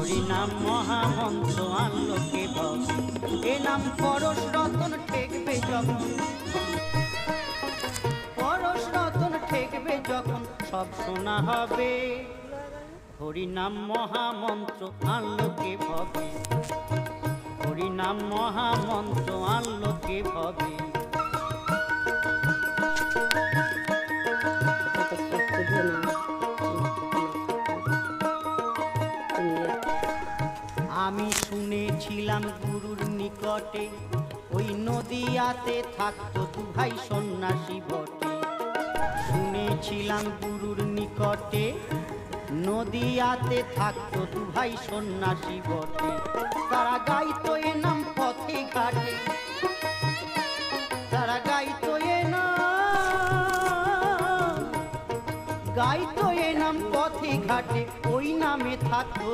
হরিনাম মহামন্ত্র আনলো কে ভবে, এ নাম পরশ রতন ঠেকবে যখন, পরশ রতন ঠেকবে যখন সব শোনা হবে। হরিনাম মহামন্ত্র আনলো কে ভবে, হরিনাম মহামন্ত্র আনলো কে ভবে। আমি শুনেছিলাম গুরুর নিকটে, ওই নদিয়াতে থাকতো দু ভাই সন্ন্যাসী বটে। শুনেছিলাম গুরুর নিকটে, নদিয়াতে থাকতো দু ভাই সন্ন্যাসী বটে। তারা গাইতো এ নাম পথে ঘাটে, তারা গাইতো এ নাম, গাইতো এ নাম পথে ঘাটে, ওই নামে থাকতো